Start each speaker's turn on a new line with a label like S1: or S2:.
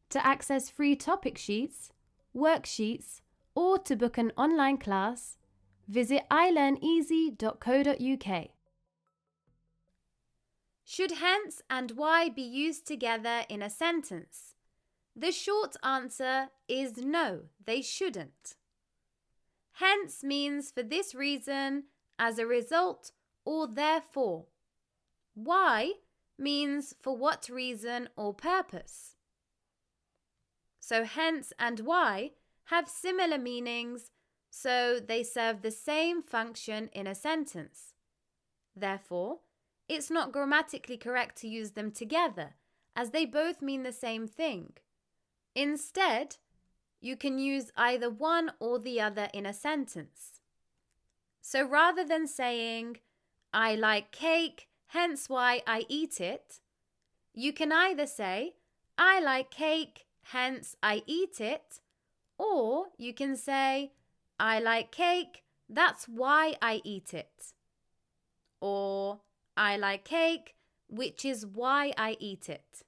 S1: To access free topic sheets, worksheets, or to book an online class, visit ilearneasy.co.uk. Should hence and why be used together in a sentence? The short answer is no, they shouldn't. Hence means for this reason, as a result, or therefore. Why means for what reason or purpose. So hence and why have similar meanings, so they serve the same function in a sentence. Therefore, it's not grammatically correct to use them together, as they both mean the same thing. Instead, you can use either one or the other in a sentence. So rather than saying, I like cake, hence why I eat it, you can either say, I like cake, hence I eat it, or you can say, I like cake, that's why I eat it. Or, I like cake, which is why I eat it.